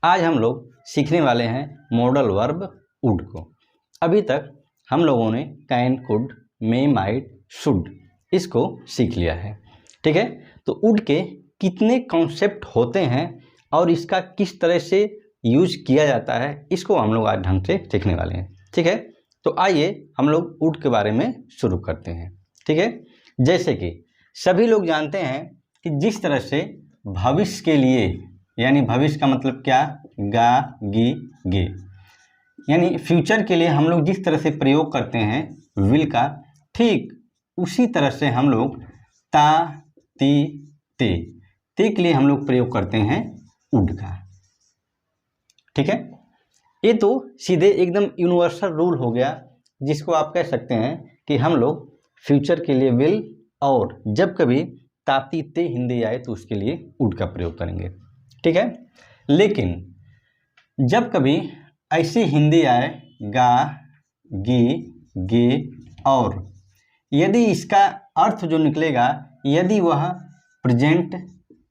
आज हम लोग सीखने वाले हैं मॉडल वर्ब वुड को। अभी तक हम लोगों ने can, could, may, might, should इसको सीख लिया है। ठीक है, तो वुड के कितने कॉन्सेप्ट होते हैं और इसका किस तरह से यूज किया जाता है, इसको हम लोग आज ढंग से सीखने वाले हैं। ठीक है, तो आइए हम लोग वुड के बारे में शुरू करते हैं। ठीक है, जैसे कि सभी लोग जानते हैं कि जिस तरह से भविष्य के लिए, यानी भविष्य का मतलब क्या, गा, गी, गे, यानी फ्यूचर के लिए हम लोग जिस तरह से प्रयोग करते हैं विल का, ठीक उसी तरह से हम लोग ता, ती, ते के लिए हम लोग प्रयोग करते हैं वुड का। ठीक है, ये तो सीधे एकदम यूनिवर्सल रूल हो गया, जिसको आप कह सकते हैं कि हम लोग फ्यूचर के लिए विल और जब कभी ताती ते हिंदी आए तो उसके लिए वुड का प्रयोग करेंगे। ठीक है, लेकिन जब कभी ऐसी हिंदी आए गा, गी, गे और यदि इसका अर्थ जो निकलेगा, यदि वह प्रेजेंट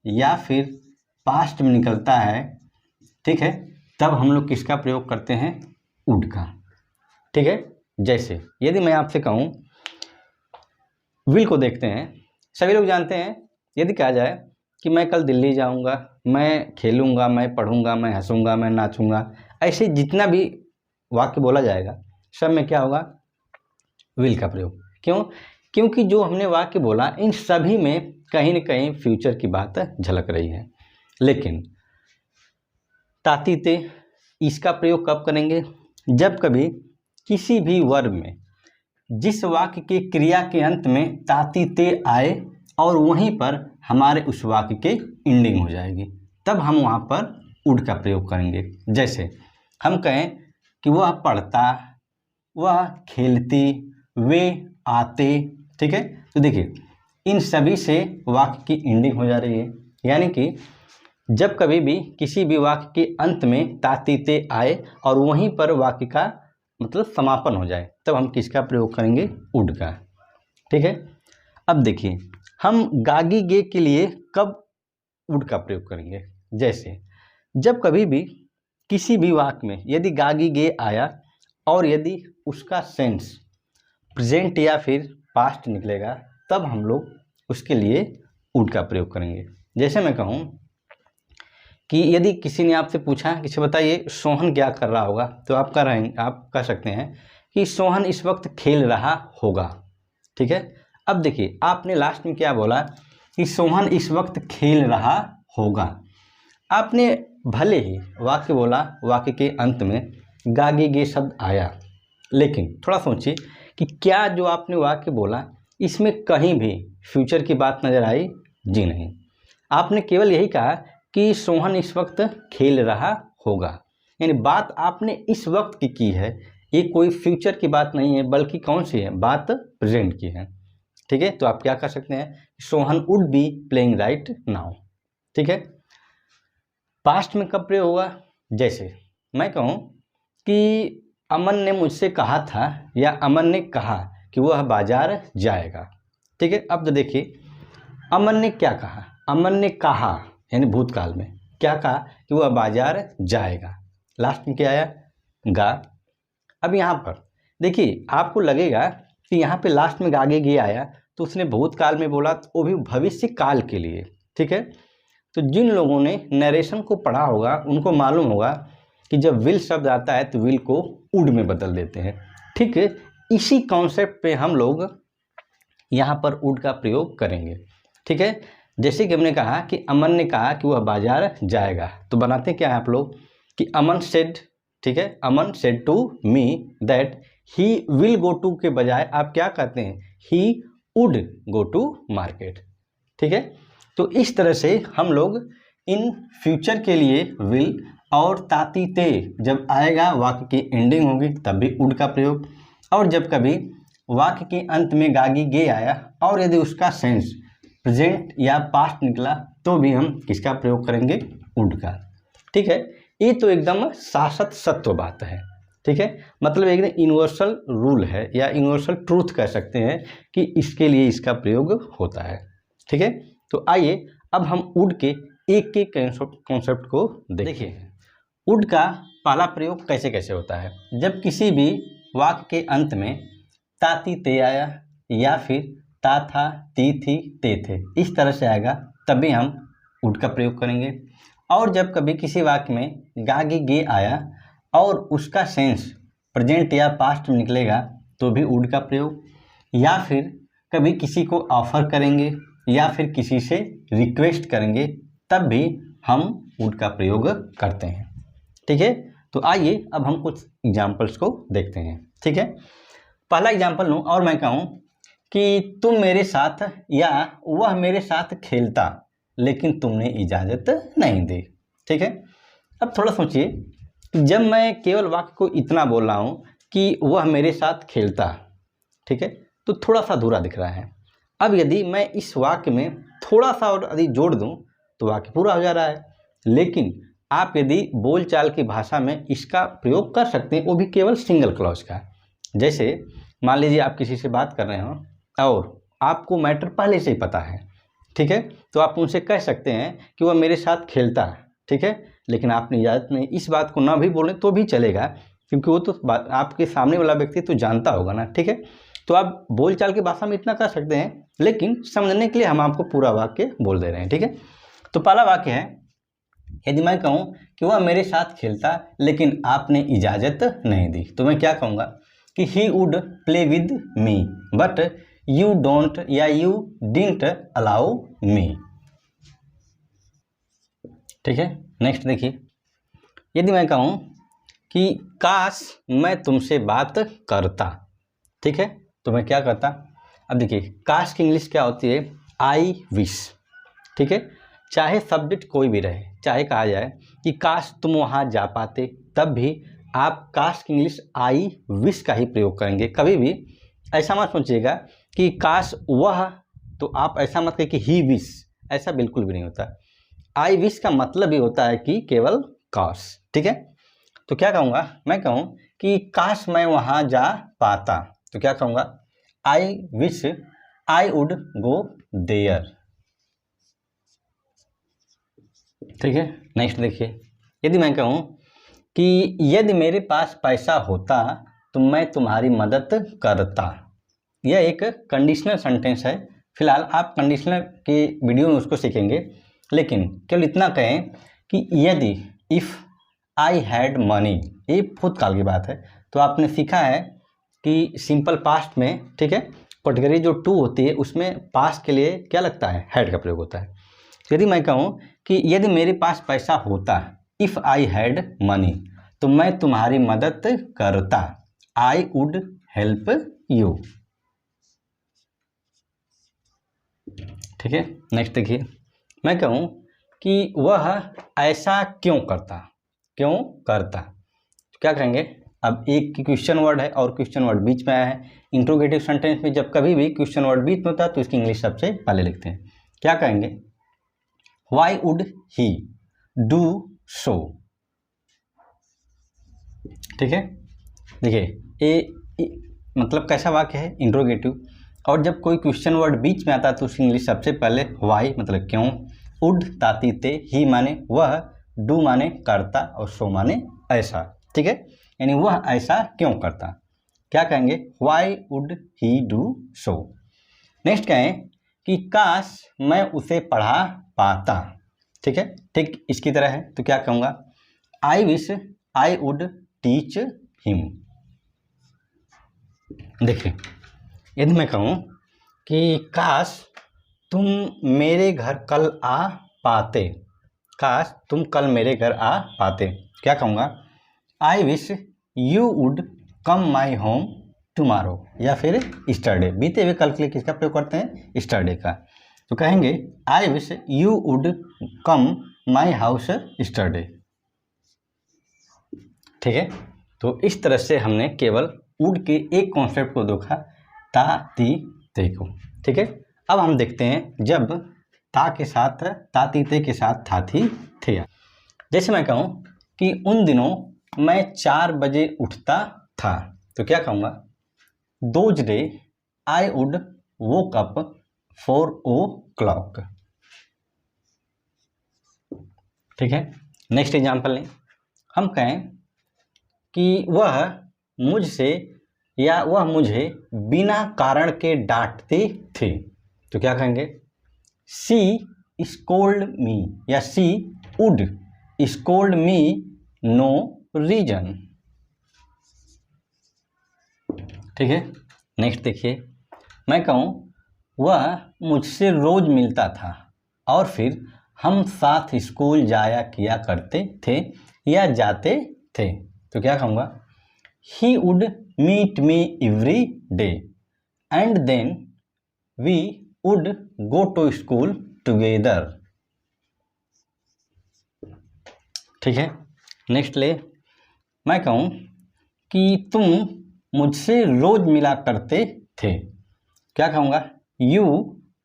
या फिर पास्ट में निकलता है, ठीक है, तब हम लोग किसका प्रयोग करते हैं, वुड का। ठीक है, जैसे यदि मैं आपसे कहूँ, विल को देखते हैं, सभी लोग जानते हैं यदि कहा जाए कि मैं कल दिल्ली जाऊंगा, मैं खेलूंगा, मैं पढ़ूंगा, मैं हंसूंगा, मैं नाचूंगा, ऐसे जितना भी वाक्य बोला जाएगा सब में क्या होगा, विल का प्रयोग। क्यों? क्योंकि जो हमने वाक्य बोला इन सभी में कहीं न कहीं फ्यूचर की बात झलक रही है। लेकिन ताती ते इसका प्रयोग कब करेंगे, जब कभी किसी भी वर्ब में जिस वाक्य के क्रिया के अंत में ताती ते आए और वहीं पर हमारे उस वाक्य के एंडिंग हो जाएगी, तब हम वहाँ पर वुड का प्रयोग करेंगे। जैसे हम कहें कि वह पढ़ता, वह खेलती, वे आते। ठीक है, तो देखिए इन सभी से वाक्य की एंडिंग हो जा रही है, यानी कि जब कभी भी किसी भी वाक्य के अंत में ताती ते आए और वहीं पर वाक्य का मतलब समापन हो जाए, तब हम किसका प्रयोग करेंगे, वुड का। ठीक है, अब देखिए हम गागी गे के लिए कब वुड का प्रयोग करेंगे। जैसे जब कभी भी किसी भी वाक्य में यदि गागी गे आया और यदि उसका सेंस प्रेजेंट या फिर पास्ट निकलेगा, तब हम लोग उसके लिए वुड का प्रयोग करेंगे। जैसे मैं कहूँ कि यदि किसी ने आपसे पूछा कि बताइए सोहन क्या कर रहा होगा, तो आप कह सकते हैं कि सोहन इस वक्त खेल रहा होगा। ठीक है, अब देखिए आपने लास्ट में क्या बोला कि सोहन इस वक्त खेल रहा होगा। आपने भले ही वाक्य बोला, वाक्य के अंत में गागे गे शब्द आया, लेकिन थोड़ा सोचिए कि क्या जो आपने वाक्य बोला इसमें कहीं भी फ्यूचर की बात नजर आई? जी नहीं। आपने केवल यही कहा कि सोहन इस वक्त खेल रहा होगा, यानी बात आपने इस वक्त की है, ये कोई फ्यूचर की बात नहीं है, बल्कि कौन सी है, बात प्रेजेंट की है। ठीक है, तो आप क्या कर सकते हैं, Sohan would be playing right now. ठीक है, पास्ट में कब प्रयोग होगा, जैसे मैं कहूँ कि अमन ने मुझसे कहा था या अमन ने कहा कि वह बाजार जाएगा। ठीक है, अब तो देखिए अमन ने क्या कहा, अमन ने कहा यानी भूतकाल में क्या कहा कि वह बाजार जाएगा, लास्ट में क्या आया, गा। अब यहाँ पर देखिए आपको लगेगा कि यहाँ पे लास्ट में गागे गे आया, तो उसने भूतकाल में बोला, तो वो भी भविष्य काल के लिए। ठीक है, तो जिन लोगों ने नरेशन को पढ़ा होगा उनको मालूम होगा कि जब विल शब्द आता है तो विल को वुड में बदल देते हैं। ठीक है, इसी कॉन्सेप्ट पे हम लोग यहाँ पर वुड का प्रयोग करेंगे। ठीक है, जैसे कि हमने कहा कि अमन ने कहा कि वह बाजार जाएगा, तो बनाते क्या है आप लोग कि अमन सेड, ठीक है, Aman said to me that he will go to के बजाय आप क्या कहते हैं, he would go to market. ठीक है, तो इस तरह से हम लोग इन फ्यूचर के लिए विल और ताती ते जब आएगा वाक्य की एंडिंग होगी तब भी वुड का प्रयोग, और जब कभी वाक्य के अंत में गागी गे आया और यदि उसका सेंस प्रेजेंट या पास्ट निकला तो भी हम किसका प्रयोग करेंगे, वुड का। ठीक है, ये तो एकदम शाश्वत सत्य बात है। ठीक है, मतलब एकदम यूनिवर्सल रूल है या यूनिवर्सल ट्रूथ कह सकते हैं कि इसके लिए इसका प्रयोग होता है। ठीक है, तो आइए अब हम वुड के एक एक कॉन्सेप्ट को देखिए। वुड का पहला प्रयोग कैसे कैसे होता है? जब किसी भी वाक्य के अंत में ताती ते आया या फिर ता था ती थी ते थे, इस तरह से आएगा, तभी हम वुड का प्रयोग करेंगे। और जब कभी किसी वाक्य में गा गी गे आया और उसका सेंस प्रेजेंट या पास्ट में निकलेगा तो भी वुड का प्रयोग। या फिर कभी किसी को ऑफर करेंगे या फिर किसी से रिक्वेस्ट करेंगे, तब भी हम वुड का प्रयोग करते हैं। ठीक है, तो आइए अब हम कुछ एग्जाम्पल्स को देखते हैं। ठीक है, पहला एग्जाम्पल लूँ और मैं कहूँ कि तुम मेरे साथ या वह मेरे साथ खेलता लेकिन तुमने इजाज़त नहीं दी। ठीक है, अब थोड़ा सोचिए, जब मैं केवल वाक्य को इतना बोल रहा हूँ कि वह मेरे साथ खेलता, ठीक है, तो थोड़ा सा अधूरा दिख रहा है। अब यदि मैं इस वाक्य में थोड़ा सा और यदि जोड़ दूँ तो वाक्य पूरा हो जा रहा है। लेकिन आप यदि बोलचाल की भाषा में इसका प्रयोग कर सकते हैं, वो भी केवल सिंगल क्लॉज का। जैसे मान लीजिए आप किसी से बात कर रहे हो और आपको मैटर पहले से ही पता है, ठीक है, तो आप उनसे कह सकते हैं कि वह मेरे साथ खेलता है, ठीक है, लेकिन आपने इजाज़त नहीं, इस बात को ना भी बोलें तो भी चलेगा, क्योंकि वो तो आपके सामने वाला व्यक्ति तो जानता होगा ना। ठीक है, तो आप बोलचाल की भाषा में इतना कर सकते हैं, लेकिन समझने के लिए हम आपको पूरा वाक्य बोल दे रहे हैं। ठीक है, तो पहला वाक्य है, यदि मैं कहूँ कि वह मेरे साथ खेलता लेकिन आपने इजाज़त नहीं दी, तो मैं क्या कहूँगा कि he would play with me but you don't या यू डिडंट अलाउ मी। ठीक है, नेक्स्ट देखिए, यदि मैं कहूँ कि काश मैं तुमसे बात करता, ठीक है, तो मैं क्या करता? अब देखिए, काश की इंग्लिश क्या होती है? I wish. ठीक है, चाहे सब्जेक्ट कोई भी रहे, चाहे कहा जाए कि काश तुम वहाँ जा पाते, तब भी आप काश की इंग्लिश आई विश का ही प्रयोग करेंगे। कभी भी ऐसा मत सोचिएगा कि काश वह, तो आप ऐसा मत कहिए कि ही विश, ऐसा बिल्कुल भी नहीं होता। आई विश का मतलब ही होता है कि केवल काश। ठीक है, तो क्या कहूँगा? मैं कहूँ कि काश मैं वहाँ जा पाता, तो क्या कहूँगा? I wish I would go there. ठीक है, नेक्स्ट देखिए, यदि मैं कहूँ कि यदि मेरे पास पैसा होता तो मैं तुम्हारी मदद करता, यह एक कंडीशनल सेंटेंस है। फिलहाल आप कंडीशनल के वीडियो में उसको सीखेंगे, लेकिन केवल इतना कहें कि यदि इफ़ आई हैड मनी, ये भूतकाल की बात है, तो आपने सीखा है कि सिंपल पास्ट में, ठीक है, कैटेगरी जो टू होती है उसमें पास्ट के लिए क्या लगता है? हैड का प्रयोग होता है। यदि मैं कहूँ कि यदि मेरे पास पैसा होता, इफ़ आई हैड मनी, तो मैं तुम्हारी मदद करता, आई वुड हेल्प यू। ठीक है, नेक्स्ट देखिए, मैं कहूँ कि वह ऐसा क्यों करता, क्यों करता, तो क्या कहेंगे? अब एक क्वेश्चन वर्ड है और क्वेश्चन वर्ड बीच में आया है। इंट्रोगेटिव सेंटेंस में जब कभी भी क्वेश्चन वर्ड बीच में होता है तो इसकी इंग्लिश सबसे पहले लिखते हैं। क्या कहेंगे? Why would he do so. ठीक है, देखिए ये मतलब कैसा वाक्य है? इंट्रोगेटिव, और जब कोई क्वेश्चन वर्ड बीच में आता है तो उसकी इंग्लिश सबसे पहले वाई मतलब क्यों, वुड ताती ते, ही माने वह, डू माने करता और सो माने ऐसा। ठीक है, यानी वह ऐसा क्यों करता। क्या कहेंगे? Why would he do so. Next कहें कि काश मैं उसे पढ़ा पाता। ठीक है, ठीक इसकी तरह है, तो क्या कहूँगा? I wish I would teach him. देखिए, यदि मैं कहूँ कि काश तुम मेरे घर कल आ पाते, काश तुम कल मेरे घर आ पाते, क्या कहूँगा? I wish you would come my home tomorrow, या फिर स्टरडे, बीते हुए कल के लिए किसका प्रयोग करते हैं? स्टरडे का। तो कहेंगे I wish you would come my house yesterday. ठीक है, तो इस तरह से हमने केवल वुड के एक कॉन्सेप्ट को देखा, ता ती ते को। ठीक है, अब हम देखते हैं जब ता के साथ ता ती ते के साथ था थी थे। जैसे मैं कहूँ कि उन दिनों मैं 4 बजे उठता था, तो क्या कहूँगा? Those day I would woke up 4 o'clock। ठीक है, नेक्स्ट एग्जाम्पल लें, हम कहें कि वह मुझसे या वह मुझे बिना कारण के डांटती थी, तो क्या कहेंगे? शी स्कोल्ड मी या she would scold me no reason. ठीक है, नेक्स्ट देखिए, मैं कहूँ वह मुझसे रोज मिलता था और फिर हम साथ स्कूल जाया किया करते थे या जाते थे, तो क्या कहूँगा? He would meet me every day and then we would go to school together. ठीक है, नेक्स्ट ले, मैं कहूँ कि तुम मुझसे रोज मिला करते थे, क्या कहूँगा? You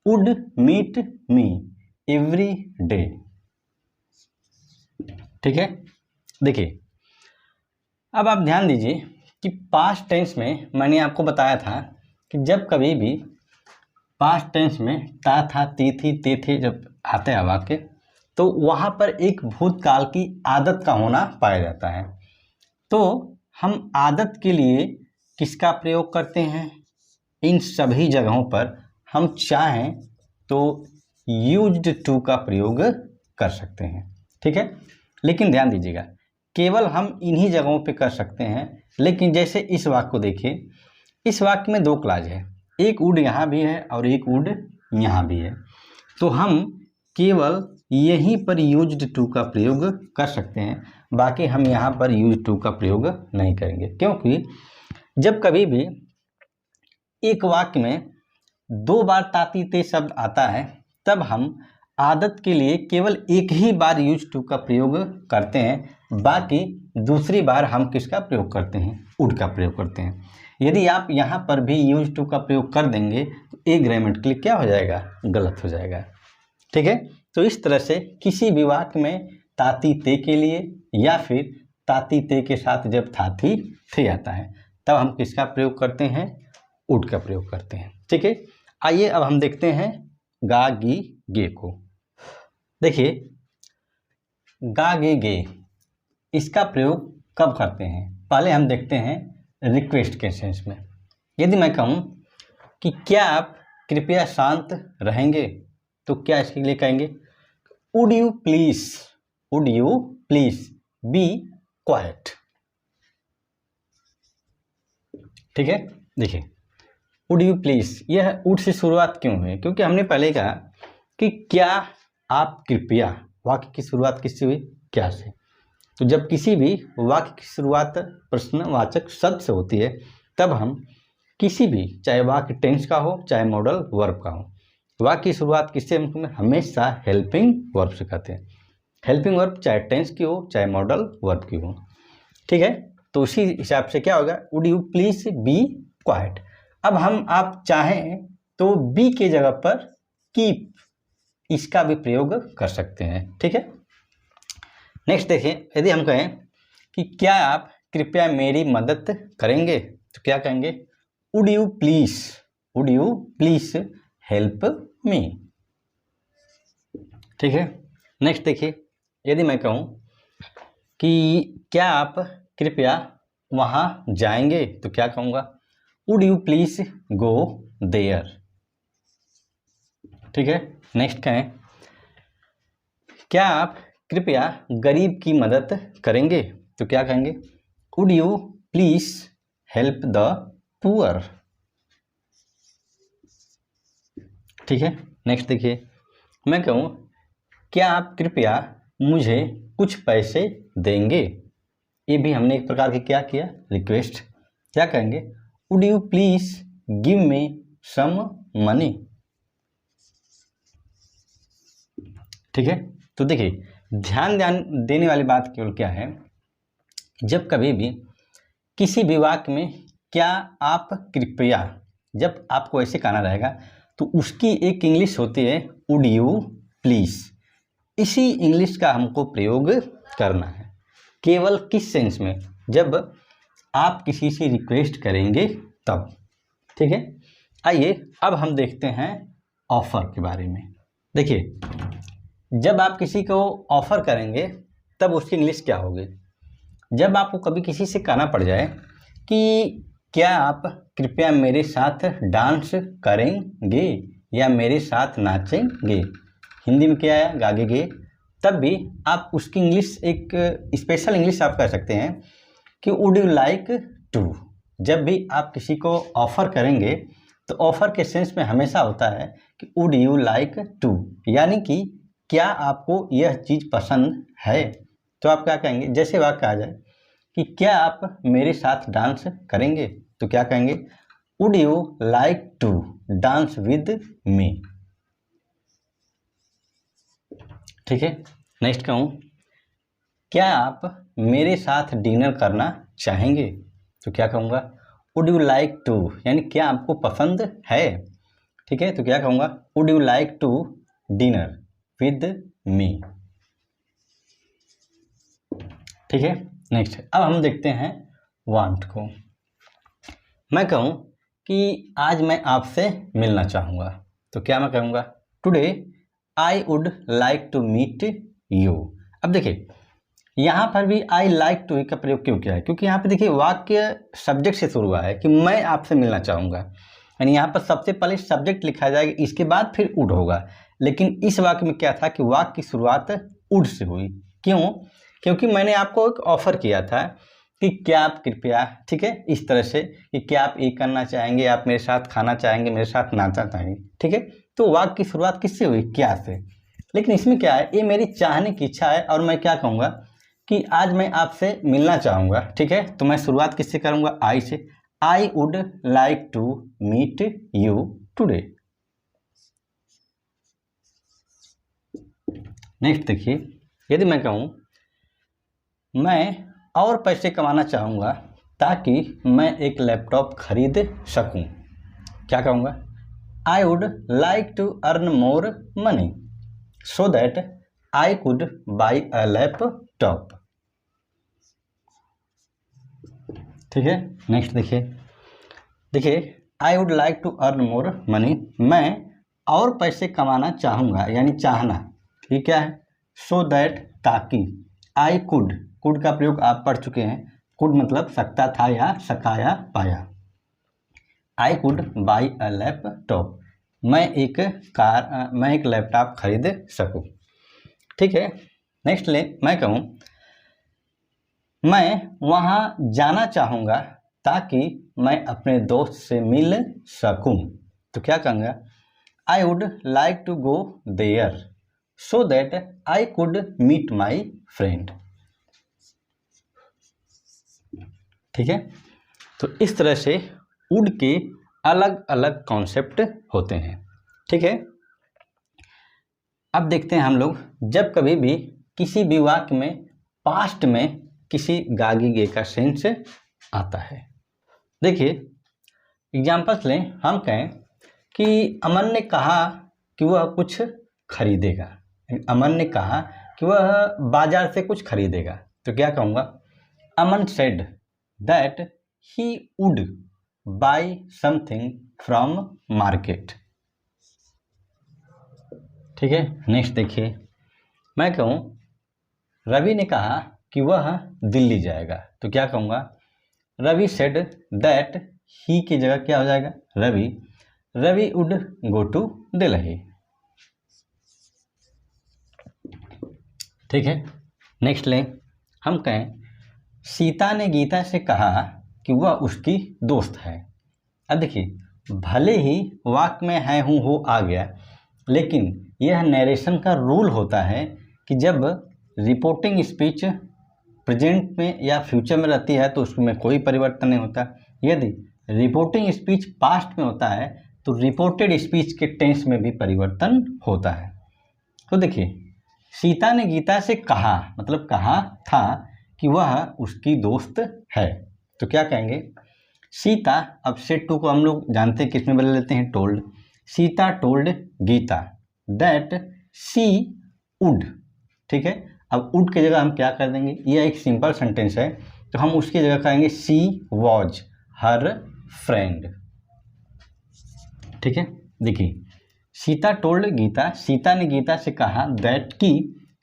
would meet me every day. ठीक है, देखिए अब आप ध्यान दीजिए कि पास्ट टेंस में मैंने आपको बताया था कि जब कभी भी पास्ट टेंस में ता था ती थी ते थे जब आते हैं वाक्य, तो वहाँ पर एक भूतकाल की आदत का होना पाया जाता है। तो हम आदत के लिए किसका प्रयोग करते हैं? इन सभी जगहों पर हम चाहें तो यूज्ड टू का प्रयोग कर सकते हैं। ठीक है, लेकिन ध्यान दीजिएगा केवल हम इन्हीं जगहों पे कर सकते हैं। लेकिन जैसे इस वाक्य को देखिए, इस वाक्य में दो क्लाज है, एक वुड यहाँ भी है और एक वुड यहाँ भी है, तो हम केवल यहीं पर यूज्ड टू का प्रयोग कर सकते हैं, बाकी हम यहाँ पर यूज्ड टू का प्रयोग नहीं करेंगे। क्योंकि जब कभी भी एक वाक्य में दो बार ताती ते शब्द आता है तब हम आदत के लिए केवल एक ही बार यूज टू का प्रयोग करते हैं, बाकी दूसरी बार हम किसका प्रयोग करते हैं? वुड का प्रयोग करते हैं। यदि आप यहाँ पर भी यूज टू का प्रयोग कर देंगे तो ए ग्रामेटिकली क्या हो जाएगा? गलत हो जाएगा। ठीक है, तो इस तरह से किसी भी वाक्य में ताती ते के लिए या फिर ताती ते के साथ जब थाती थे आता है तब हम किसका प्रयोग करते हैं? वुड का प्रयोग करते हैं। ठीक है, आइए अब हम देखते हैं गा गी गे को। देखिए गा गे गे इसका प्रयोग कब करते हैं? पहले हम देखते हैं रिक्वेस्ट के सेंस में। यदि मैं कहूँ कि क्या आप कृपया शांत रहेंगे, तो क्या इसके लिए कहेंगे? Would you please be quite. ठीक है, देखिए वुड यू प्लीज, यह वुड से शुरुआत क्यों हुई? क्योंकि हमने पहले कहा कि क्या आप कृपया, वाक्य की शुरुआत किससे हुई? क्या से। तो जब किसी भी वाक्य की शुरुआत प्रश्नवाचक शब्द से होती है तब हम किसी भी, चाहे वाक्य टेंस का हो चाहे मॉडल वर्ब का हो, वाक्य की शुरुआत किससे हमेशा हेल्पिंग वर्ब से करते हैं। हेल्पिंग वर्ब चाहे टेंस की हो चाहे मॉडल वर्ब की हो। ठीक है, तो उसी हिसाब से क्या होगा? Would you please be quite. अब हम आप चाहें तो बी के जगह पर कीप इसका भी प्रयोग कर सकते हैं। ठीक है, नेक्स्ट देखिए, यदि हम कहें कि क्या आप कृपया मेरी मदद करेंगे, तो क्या कहेंगे? Would you please help me. ठीक है, नेक्स्ट देखिए, यदि मैं कहूँ कि क्या आप कृपया वहाँ जाएंगे, तो क्या कहूँगा? Would you please go there. ठीक है, नेक्स्ट कहें क्या आप कृपया गरीब की मदद करेंगे, तो क्या कहेंगे? Would you please help the poor. ठीक है, नेक्स्ट देखिए, मैं कहूँ क्या आप कृपया मुझे कुछ पैसे देंगे, ये भी हमने एक प्रकार की क्या किया? रिक्वेस्ट। क्या कहेंगे? Would you please give me some money. ठीक है, तो देखिए ध्यान देने वाली बात केवल क्या है, जब कभी भी किसी भी वाक्य में क्या आप कृपया, जब आपको ऐसे कहना रहेगा तो उसकी एक इंग्लिश होती है वुड यू प्लीज। इसी इंग्लिश का हमको प्रयोग करना है। केवल किस सेंस में? जब आप किसी से रिक्वेस्ट करेंगे तब। ठीक है, आइए अब हम देखते हैं ऑफर के बारे में। देखिए जब आप किसी को ऑफर करेंगे तब उसकी इंग्लिश क्या होगी? जब आपको कभी किसी से कहना पड़ जाए कि क्या आप कृपया मेरे साथ डांस करेंगे या मेरे साथ नाचेंगे, हिंदी में क्या है गागेगे, तब भी आप उसकी इंग्लिश एक स्पेशल इंग्लिश आप कह सकते हैं कि वुड यू लाइक टू। जब भी आप किसी को ऑफ़र करेंगे तो ऑफ़र के सेंस में हमेशा होता है कि वुड यू लाइक टू, यानी कि क्या आपको यह चीज़ पसंद है। तो आप क्या कहेंगे, जैसे वाक्य आ जाए कि क्या आप मेरे साथ डांस करेंगे, तो क्या कहेंगे, would you like to dance with me. ठीक है, नेक्स्ट कहूँ, क्या आप मेरे साथ डिनर करना चाहेंगे, तो क्या कहूँगा, वुड यू लाइक टू, यानी क्या आपको पसंद है। ठीक है, तो क्या कहूँगा, would you like to dinner with me. ठीक है, नेक्स्ट अब हम देखते हैं वांट को। मैं कहूँ कि आज मैं आपसे मिलना चाहूँगा, तो क्या मैं कहूँगा, today I would like to meet you. अब देखिए यहाँ पर भी आई लाइक टू का प्रयोग क्यों किया है, क्योंकि यहाँ पे देखिए वाक्य सब्जेक्ट से शुरू हुआ है कि मैं आपसे मिलना चाहूँगा, यानी यहाँ पर सबसे पहले सब्जेक्ट लिखा जाएगा, इसके बाद फिर वुड होगा। लेकिन इस वाक्य में क्या था कि वाक्य की शुरुआत वुड से हुई। क्यों, क्योंकि मैंने आपको एक ऑफ़र किया था कि क्या आप कृपया, ठीक है, इस तरह से कि क्या आप ये करना चाहेंगे, आप मेरे साथ खाना चाहेंगे, मेरे साथ नाचना चाहेंगे। ठीक है, तो वाक्य की शुरुआत किससे हुई, क्या से। लेकिन इसमें क्या है, ये मेरी चाहने की इच्छा है और मैं क्या कहूँगा कि आज मैं आपसे मिलना चाहूँगा। ठीक है, तो मैं शुरुआत किससे करूँगा, आई से। I would like to meet you today. Next देखिए, यदि मैं कहूँ मैं और पैसे कमाना चाहूँगा ताकि मैं एक लैपटॉप खरीद सकूँ, क्या कहूँगा, I would like to earn more money so that I could buy a laptop. ठीक है, नेक्स्ट देखिए I would like to earn more money, मैं और पैसे कमाना चाहूँगा, यानी चाहना, ये क्या है, सो दैट ताकि, आई कुड का प्रयोग आप पढ़ चुके हैं, कुड मतलब सकता था या सकाया पाया। आई कुड बाई अ लैपटॉप, मैं एक लैपटॉप खरीद सकूँ। ठीक है, नेक्स्ट मैं कहूँ मैं वहाँ जाना चाहूँगा ताकि मैं अपने दोस्त से मिल सकूँ, तो क्या कहूँगा, I would like to go there so that I could meet my friend. ठीक है, तो इस तरह से वुड के अलग अलग कॉन्सेप्ट होते हैं। ठीक है, अब देखते हैं हम लोग, जब कभी भी किसी भी वाक्य में पास्ट में किसी गागी गे का सेंस आता है। देखिए एग्जाम्पल्स लें, हम कहें कि अमन ने कहा कि वह कुछ खरीदेगा, अमन ने कहा कि वह बाजार से कुछ खरीदेगा, तो क्या कहूँगा, Aman said that he would buy something from market. ठीक है, नेक्स्ट देखिए, मैं कहूँ रवि ने कहा कि वह दिल्ली जाएगा, तो क्या कहूँगा, रवि सेड दैट ही की जगह क्या हो जाएगा, Ravi would go to Delhi. ठीक है, नेक्स्ट हम कहें सीता ने गीता से कहा कि वह उसकी दोस्त है। अब देखिए भले ही वाक्य में है हूँ हो आ गया, लेकिन यह नरेशन का रूल होता है कि जब रिपोर्टिंग स्पीच प्रेजेंट में या फ्यूचर में रहती है तो उसमें कोई परिवर्तन नहीं होता। यदि रिपोर्टिंग स्पीच पास्ट में होता है तो रिपोर्टेड स्पीच के टेंस में भी परिवर्तन होता है। तो देखिए सीता ने गीता से कहा मतलब कहा था कि वह उसकी दोस्त है, तो क्या कहेंगे, सीता, अब सेट टू को हम लोग जानते हैं किसमें बदल लेते हैं, told. Sita told Gita that she would. ठीक है, अब वुड की जगह हम क्या कर देंगे, यह एक सिंपल सेंटेंस है तो हम उसकी जगह कहेंगे सी वॉज हर फ्रेंड। ठीक है, देखिए सीता टोल्ड गीता, सीता ने गीता से कहा दैट की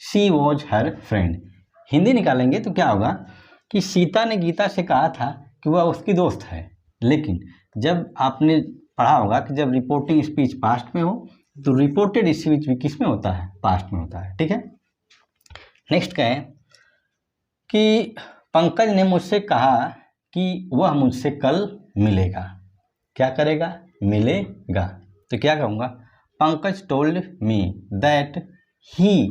सी वॉज हर फ्रेंड। हिंदी निकालेंगे तो क्या होगा कि सीता ने गीता से कहा था कि वह उसकी दोस्त है, लेकिन जब आपने पढ़ा होगा कि जब रिपोर्टिंग स्पीच पास्ट में हो तो रिपोर्टेड स्पीच भी किस में होता है, पास्ट में होता है। ठीक है, नेक्स्ट क्या है कि पंकज ने मुझसे कहा कि वह मुझसे कल मिलेगा। क्या करेगा, मिलेगा। तो क्या कहूँगा, Pankaj told me that he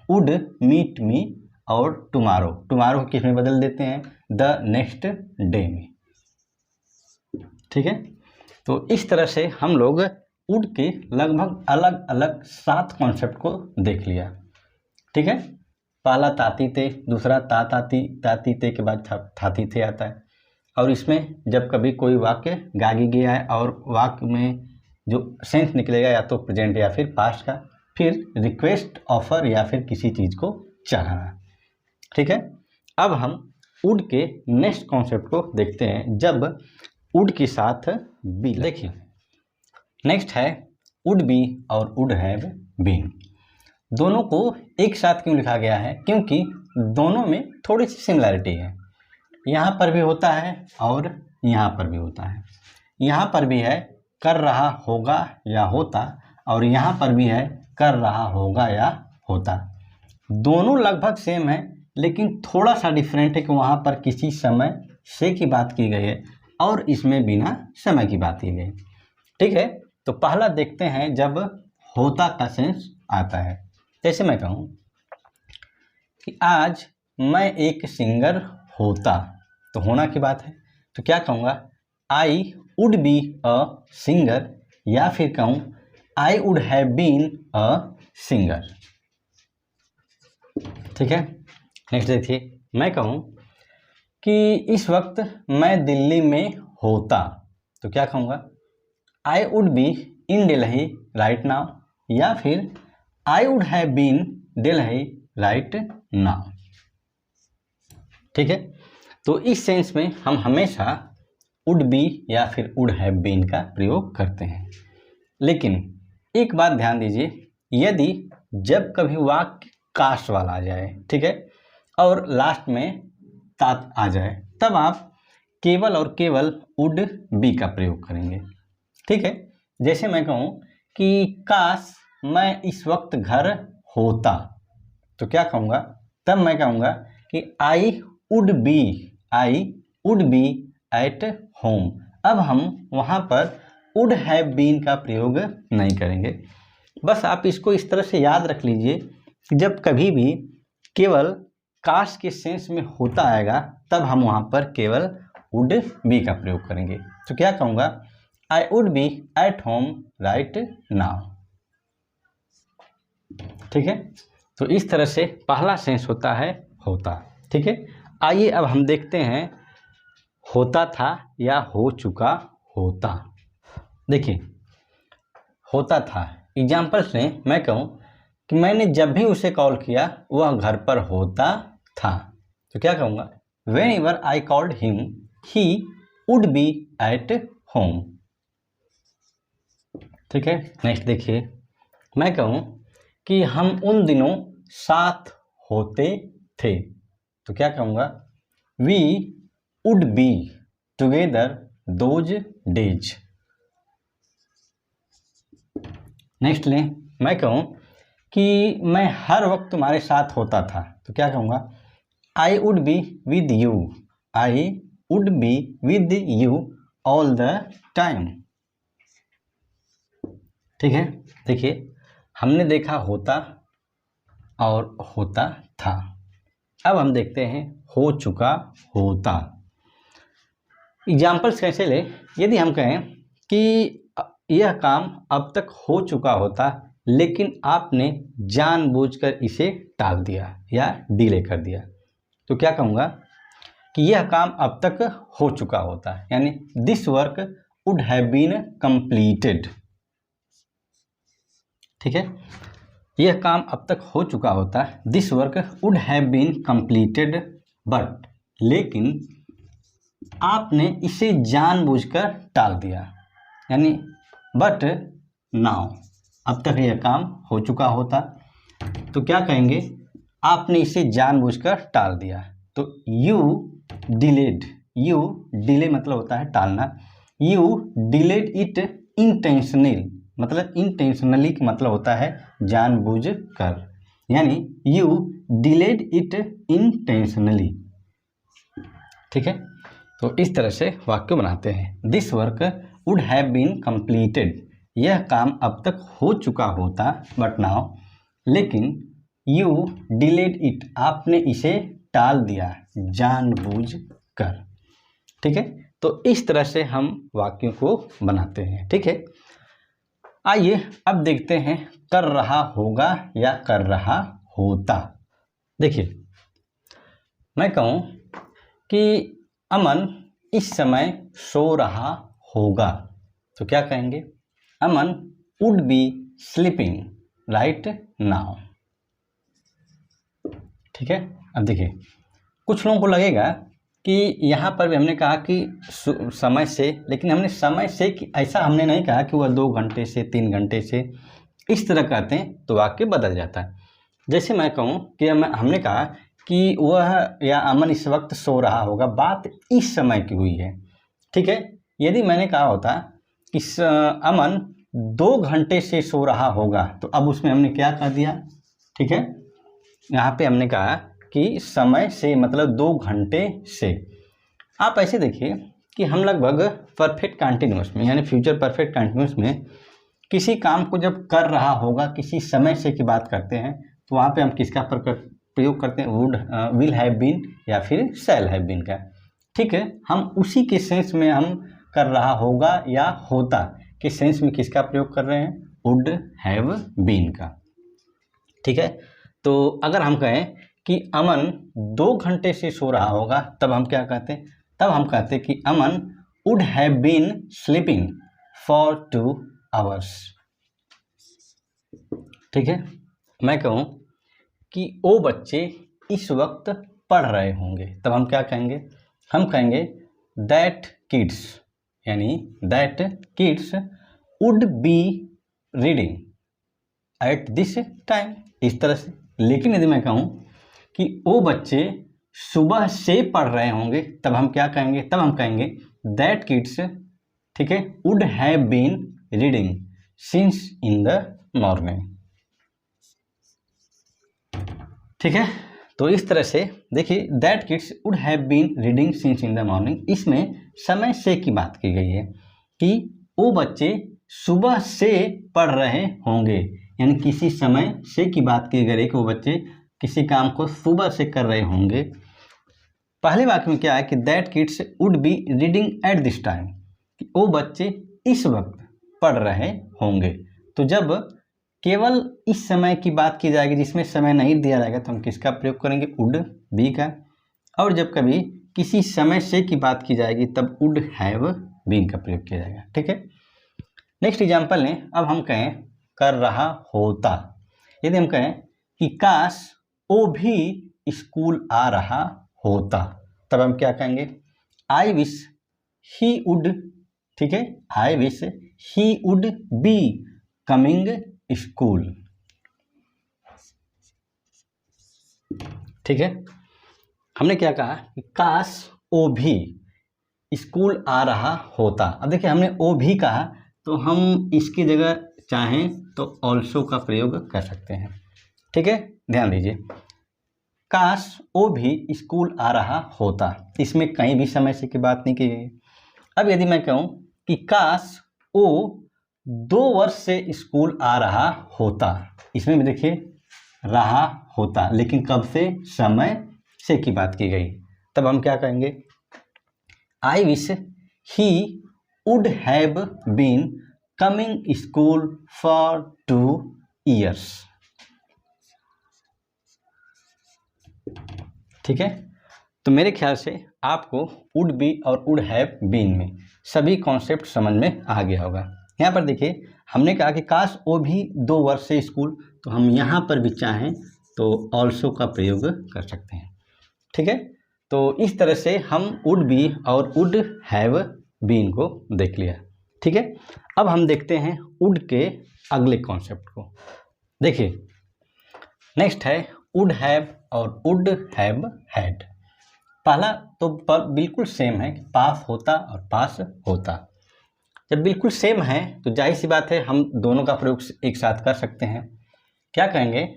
would meet me और टुमारो। टुमारो को किस में बदल देते हैं, द नेक्स्ट डे में। ठीक है, तो इस तरह से हम लोग वुड के लगभग अलग अलग 7 कॉन्सेप्ट को देख लिया। ठीक है, पहला ताती ते, दूसरा ताती ताती ते के बाद थाती थे आता है। और इसमें जब कभी कोई वाक्य गागी गया है और वाक्य में जो सेंस निकलेगा या तो प्रेजेंट या फिर पास्ट का, फिर रिक्वेस्ट, ऑफर या फिर किसी चीज़ को चाहना। ठीक है, अब हम वुड के नेक्स्ट कॉन्सेप्ट को देखते हैं, जब वुड के साथ बी। देखिए, नेक्स्ट है वुड बी और वुड हैव बीन। दोनों को एक साथ क्यों लिखा गया है, क्योंकि दोनों में थोड़ी सी सिमिलैरिटी है। यहाँ पर भी होता है और यहाँ पर भी होता है। यहाँ पर भी है कर रहा होगा या होता, और यहाँ पर भी है कर रहा होगा या होता। दोनों लगभग सेम है, लेकिन थोड़ा सा डिफरेंट है कि वहाँ पर किसी समय से की बात की गई है और इसमें बिना समय की बात की गई। ठीक है, तो पहला देखते हैं जब होता का सेंस आता है। जैसे मैं कहूँ कि आज मैं एक सिंगर होता, तो होना की बात है, तो क्या कहूँगा, I would be a singer, या फिर कहूँ I would have been a singer. ठीक है, नेक्स्ट देखिए, मैं कहूँ कि इस वक्त मैं दिल्ली में होता, तो क्या कहूँगा, I would be in Delhi right now, या फिर I would have been Delhi right now. ठीक है, तो इस सेंस में हम हमेशा वुड बी या फिर वुड हैव बीन का प्रयोग करते हैं। लेकिन एक बात ध्यान दीजिए, यदि जब कभी वाक्य कास्ट वाला आ जाए, ठीक है, और लास्ट में तात आ जाए, तब आप केवल और केवल वुड बी का प्रयोग करेंगे। ठीक है, जैसे मैं कहूँ कि काश मैं इस वक्त घर होता, तो क्या कहूँगा, तब मैं कहूँगा कि आई वुड बी एट होम। अब हम वहाँ पर वुड हैव बीन का प्रयोग नहीं करेंगे। बस आप इसको इस तरह से याद रख लीजिए कि जब कभी भी केवल काश के सेंस में होता आएगा, तब हम वहाँ पर केवल वुड बी का प्रयोग करेंगे। तो क्या कहूँगा, I would B at home right now. ठीक है, तो इस तरह से पहला सेंस होता है होता। ठीक है, आइए अब हम देखते हैं होता था या हो चुका होता। देखिए, होता था, एग्जाम्पल्स में मैं कहूँ कि मैंने जब भी उसे कॉल किया वह घर पर होता था, तो क्या कहूँगा, when ever I called him he would be at home. ठीक है, नेक्स्ट देखिए, मैं कहूँ कि हम उन दिनों साथ होते थे, तो क्या कहूँगा, we would be together those days. Next लें, मैं कहूँ कि मैं हर वक्त तुम्हारे साथ होता था, तो क्या कहूँगा, I would be with you, I would be with you all the time. ठीक है, देखिए, हमने देखा होता और होता था। अब हम देखते हैं हो चुका होता। एग्जाम्पल्स कैसे ले, यदि हम कहें कि यह काम अब तक हो चुका होता, लेकिन आपने जानबूझकर इसे टाल दिया या डिले कर दिया, तो क्या कहूँगा कि यह काम अब तक हो चुका होता, यानी this work would have been completed. ठीक है, यह काम अब तक हो चुका होता, this work would have been completed but, लेकिन आपने इसे जानबूझकर टाल दिया, यानी बट नाउ, अब तक यह काम हो चुका होता, तो क्या कहेंगे, आपने इसे जानबूझकर टाल दिया, तो यू डिलेड, यू डिले मतलब होता है टालना, यू डिलेड इट इंटेंशनल, मतलब इंटेंशनली का मतलब होता है जानबूझ कर, यानी यू डिलेड इट इंटेंशनली। ठीक है, तो इस तरह से वाक्य बनाते हैं। This work would have been completed, यह काम अब तक हो चुका होता, बट नाउ, लेकिन, यू डिलेड इट, आपने इसे टाल दिया जानबूझ कर। ठीक है, तो इस तरह से हम वाक्यों को बनाते हैं। ठीक है, आइए अब देखते हैं कर रहा होगा या कर रहा होता। देखिए, मैं कहूँ कि अमन इस समय सो रहा होगा, तो क्या कहेंगे? Aman would be sleeping right now. ठीक है, अब देखिए, कुछ लोगों को लगेगा कि यहाँ पर भी हमने कहा कि समय से, लेकिन हमने समय से कि ऐसा हमने नहीं कहा कि वह 2 घंटे से 3 घंटे से, इस तरह कहते हैं तो वाक्य बदल जाता है। जैसे मैं कहूँ कि हमने कहा कि वह या अमन इस वक्त सो रहा होगा, बात इस समय की हुई है। ठीक है, यदि मैंने कहा होता कि अमन 2 घंटे से सो रहा होगा, तो अब उसमें हमने क्या कह दिया? ठीक है, यहाँ पे हमने कहा कि समय से मतलब 2 घंटे से। आप ऐसे देखिए कि हम लगभग परफेक्ट कंटिन्यूअस में, यानी फ्यूचर परफेक्ट कंटिन्यूअस में किसी काम को जब कर रहा होगा, किसी समय से की बात करते हैं, तो वहाँ पे हम किसका प्रयोग करते हैं? वुड, विल हैव बीन या फिर शैल हैव बीन का। ठीक है, हम उसी के सेंस में हम कर रहा होगा या होता के सेंस में किसका प्रयोग कर रहे हैं? वुड हैव बीन का। ठीक है, तो अगर हम कहें कि अमन 2 घंटे से सो रहा होगा, तब हम क्या कहते हैं? तब हम कहते हैं कि Aman would have been sleeping for 2 hours. ठीक है, मैं कहूँ कि वो बच्चे इस वक्त पढ़ रहे होंगे, तब हम क्या कहेंगे? हम कहेंगे दैट किड्स, यानी that kids would be reading at this time, इस तरह से। लेकिन यदि मैं कहूँ कि वो बच्चे सुबह से पढ़ रहे होंगे, तब हम क्या कहेंगे? तब हम कहेंगे दैट किड्स, ठीक है, would have been reading since in the morning. ठीक है, तो इस तरह से देखिए, that kids would have been reading since in the morning, इसमें समय से की बात की गई है कि वो बच्चे सुबह से पढ़ रहे होंगे, यानी किसी समय से की बात की गई है कि वो बच्चे किसी काम को सुबह से कर रहे होंगे। पहले वाक्य में क्या है कि that kids would be reading at this time, कि वो बच्चे इस वक्त पढ़ रहे होंगे। तो जब केवल इस समय की बात की जाएगी, जिसमें समय नहीं दिया जाएगा, तो हम किसका प्रयोग करेंगे? वुड बी का। और जब कभी किसी समय से की बात की जाएगी, तब वुड हैव बीन का प्रयोग किया जाएगा। ठीक है, नेक्स्ट एग्जाम्पल लें। अब हम कहें कर रहा होता। यदि हम कहें कि काश वो भी स्कूल आ रहा होता, तब हम क्या कहेंगे? आई विश ही वुड, ठीक है, आई wish he would be coming school. ठीक है, हमने क्या कहा कि काश वो भी स्कूल आ रहा होता। अब देखिए, हमने वो भी कहा, तो हम इसकी जगह चाहें तो ऑल्सो का प्रयोग कर सकते हैं। ठीक है, ध्यान दीजिए, काश वो भी स्कूल आ रहा होता, इसमें कहीं भी समय से की बात नहीं की गई। अब यदि मैं कहूँ कि काश वो 2 वर्ष से स्कूल आ रहा होता, इसमें भी देखिए रहा होता, लेकिन कब से? समय से की बात की गई। तब हम क्या कहेंगे? I wish he would have been coming school for 2 years। ठीक है, तो मेरे ख्याल से आपको वुड बी और वुड हैव बीन में सभी कॉन्सेप्ट समझ में आ गया होगा। यहाँ पर देखिए, हमने कहा कि काश वो भी 2 वर्ष से स्कूल, तो हम यहाँ पर भी चाहें तो ऑल्सो का प्रयोग कर सकते हैं। ठीक है, तो इस तरह से हम वुड बी और वुड हैव बीन को देख लिया। ठीक है, अब हम देखते हैं वुड के अगले कॉन्सेप्ट को। देखिए, नेक्स्ट है वुड हैव और वुड हैव हैड। पहला तो बिल्कुल सेम है कि पास होता और पास होता। जब बिल्कुल सेम है तो जाहिर सी बात है हम दोनों का प्रयोग एक साथ कर सकते हैं। क्या कहेंगे,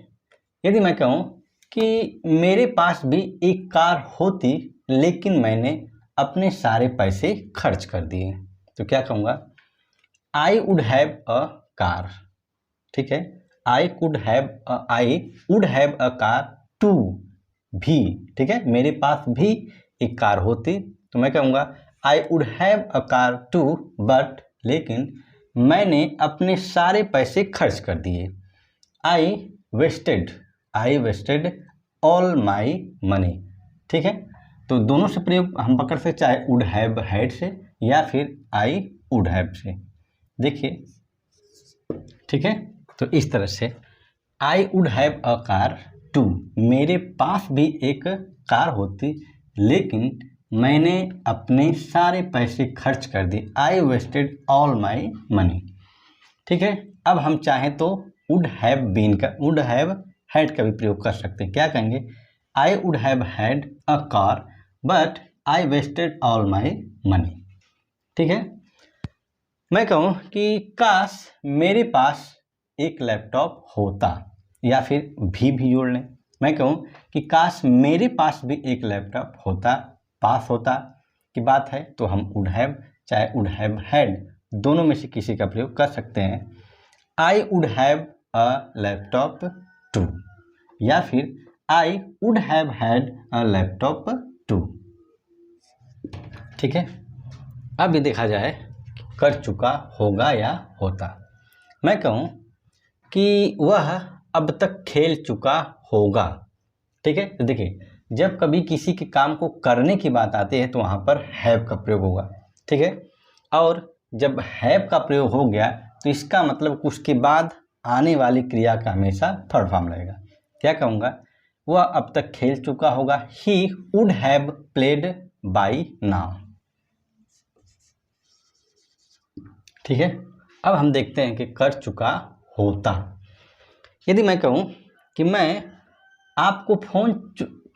यदि मैं कहूँ कि मेरे पास भी एक कार होती लेकिन मैंने अपने सारे पैसे खर्च कर दिए, तो क्या कहूँगा, I would have a car. ठीक है, I would have a car too भी। ठीक है, मेरे पास भी एक कार होती, तो मैं कहूँगा I would have a car too but, लेकिन मैंने अपने सारे पैसे खर्च कर दिए। I wasted all my money. ठीक है, तो दोनों से प्रयोग हम पकड़ सकते, चाहे वुड हैव हैड से या फिर आई वुड हैव से। देखिए, ठीक है, तो इस तरह से I would have a car too, मेरे पास भी एक कार होती लेकिन मैंने अपने सारे पैसे खर्च कर दिए। I wasted all my money. ठीक है, अब हम चाहें तो वुड हैव हैड का भी प्रयोग कर सकते हैं। क्या कहेंगे, I would have had a car but I wasted all my money. ठीक है, मैं कहूँ कि काश मेरे पास एक लैपटॉप होता, या फिर भी जोड़ लें। मैं कहूँ कि काश मेरे पास भी एक लैपटॉप होता, पास होता की बात है तो हम वुड हैव चाहे वुड हैव हैड दोनों में से किसी का प्रयोग कर सकते हैं। I would have a laptop too, या फिर I would have had a laptop too. ठीक है, अब ये देखा जाए कर चुका होगा या होता। मैं कहूँ कि वह अब तक खेल चुका होगा। ठीक है, तो देखिए, जब कभी किसी के काम को करने की बात आती है तो वहाँ पर हैव का प्रयोग होगा। ठीक है, और जब हैव का प्रयोग हो गया तो इसका मतलब उसके बाद आने वाली क्रिया का हमेशा थर्ड फॉर्म रहेगा। क्या कहूँगा, वह अब तक खेल चुका होगा। ही would have played by now. ठीक है, अब हम देखते हैं कि कर चुका होता। यदि मैं कहूँ कि मैं आपको फ़ोन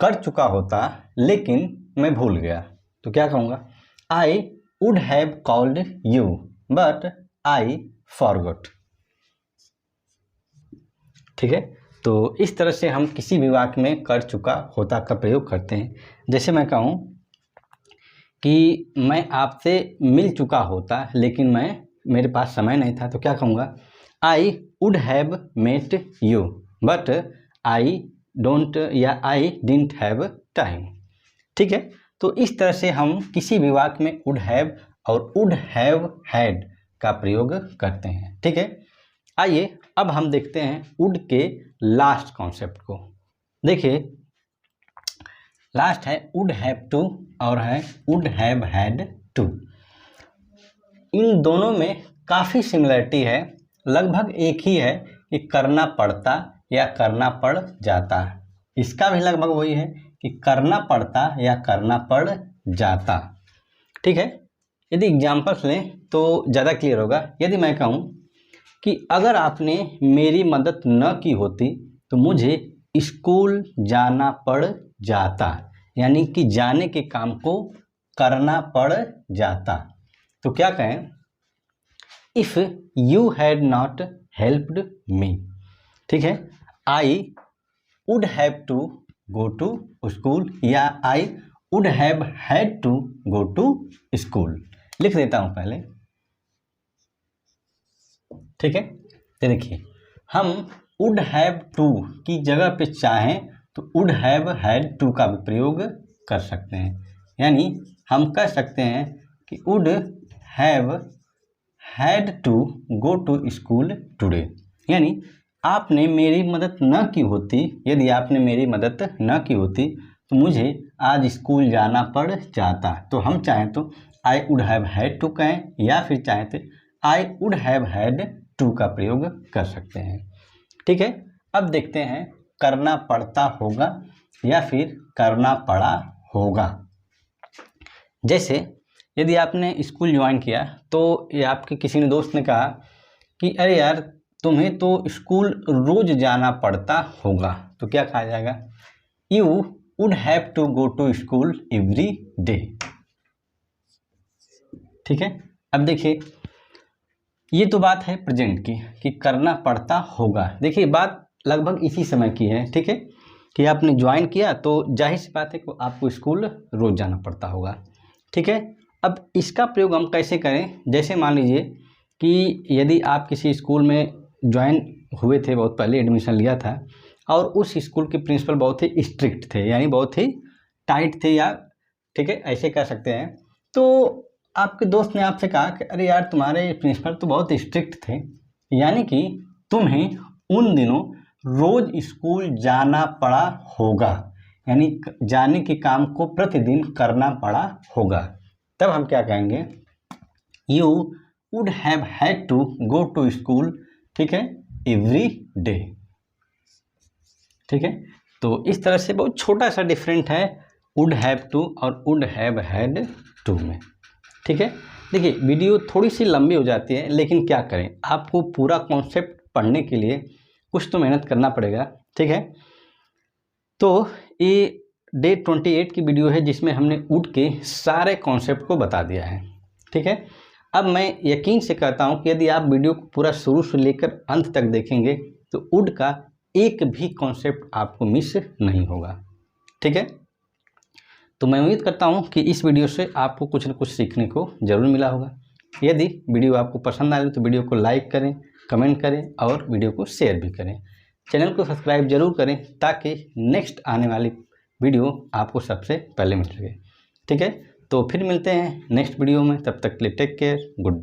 कर चुका होता लेकिन मैं भूल गया, तो क्या कहूँगा, I would have called you but I forgot. ठीक है, तो इस तरह से हम किसी भी वाक्य में कर चुका होता का प्रयोग करते हैं। जैसे मैं कहूँ कि मैं आपसे मिल चुका होता लेकिन मेरे पास समय नहीं था, तो क्या कहूँगा, I would have met you but I don't या आई डिडंट हैव टाइम। ठीक है, तो इस तरह से हम किसी भी वाक्य में वुड हैव और वुड हैव हैड का प्रयोग करते हैं। ठीक है, आइए अब हम देखते हैं वुड के लास्ट कॉन्सेप्ट को। देखिए, लास्ट है वुड हैव टू और है वुड हैव हैड टू। इन दोनों में काफ़ी सिमिलरिटी है, लगभग एक ही है कि करना पड़ता या करना पड़ जाता। इसका भी लगभग वही है कि करना पड़ता या करना पड़ जाता। ठीक है, यदि एग्जाम्पल्स लें तो ज़्यादा क्लियर होगा। यदि मैं कहूँ कि अगर आपने मेरी मदद न की होती तो मुझे स्कूल जाना पड़ जाता, यानी कि जाने के काम को करना पड़ जाता, तो क्या कहें, if you had not helped me. ठीक है, I would have to go to school या I would have had to go to school. लिख देता हूँ पहले। ठीक है, तो देखिए, हम वुड हैव टू की जगह पे चाहें तो वुड हैव हैड टू का भी प्रयोग कर सकते हैं। यानी हम कह सकते हैं कि would have had to go to school today. यानी आपने मेरी मदद न की होती, यदि आपने मेरी मदद न की होती तो मुझे आज स्कूल जाना पड़ जाता। तो हम चाहें तो I would have had to कहें या फिर चाहें तो I would have had to का प्रयोग कर सकते हैं। ठीक है, अब देखते हैं करना पड़ता होगा या फिर करना पड़ा होगा। जैसे यदि आपने स्कूल ज्वाइन किया तो ये आपके किसी ने दोस्त ने कहा कि अरे यार तुम्हें तो स्कूल रोज जाना पड़ता होगा, तो क्या कहा जाएगा, you would have to go to school every day. ठीक है, अब देखिए ये तो बात है प्रेजेंट की कि करना पड़ता होगा। देखिए बात लगभग इसी समय की है। ठीक है, कि आपने ज्वाइन किया तो जाहिर सी बात है कि आपको स्कूल रोज़ जाना पड़ता होगा। ठीक है, अब इसका प्रयोग हम कैसे करें, जैसे मान लीजिए कि यदि आप किसी स्कूल में ज्वाइन हुए थे, बहुत पहले एडमिशन लिया था और उस स्कूल के प्रिंसिपल बहुत ही स्ट्रिक्ट थे, यानी बहुत ही टाइट थे, या ठीक है ऐसे कह सकते हैं, तो आपके दोस्त ने आपसे कहा कि अरे यार तुम्हारे प्रिंसिपल तो बहुत स्ट्रिक्ट थे, यानी कि तुम्हें उन दिनों रोज स्कूल जाना पड़ा होगा, यानी जाने के काम को प्रतिदिन करना पड़ा होगा। तब हम क्या कहेंगे, you would have had to go to school, ठीक है, एवरी डे। ठीक है, तो इस तरह से बहुत छोटा सा डिफरेंट है वुड हैव टू और वुड हैव हैड टू में। ठीक है, देखिए वीडियो थोड़ी सी लंबी हो जाती है, लेकिन क्या करें, आपको पूरा कॉन्सेप्ट पढ़ने के लिए कुछ तो मेहनत करना पड़ेगा। ठीक है, तो ये डे 28 की वीडियो है जिसमें हमने वुड के सारे कॉन्सेप्ट को बता दिया है। ठीक है, अब मैं यकीन से कहता हूँ कि यदि आप वीडियो को पूरा शुरू से लेकर अंत तक देखेंगे तो वुड का एक भी कॉन्सेप्ट आपको मिस नहीं होगा। ठीक है, तो मैं उम्मीद करता हूँ कि इस वीडियो से आपको कुछ न कुछ सीखने को ज़रूर मिला होगा। यदि वीडियो आपको पसंद आए तो वीडियो को लाइक करें, कमेंट करें और वीडियो को शेयर भी करें। चैनल को सब्सक्राइब जरूर करें ताकि नेक्स्ट आने वाली वीडियो आपको सबसे पहले मिल सके। ठीक है, तो फिर मिलते हैं नेक्स्ट वीडियो में, तब तक के लिए टेक केयर, गुड।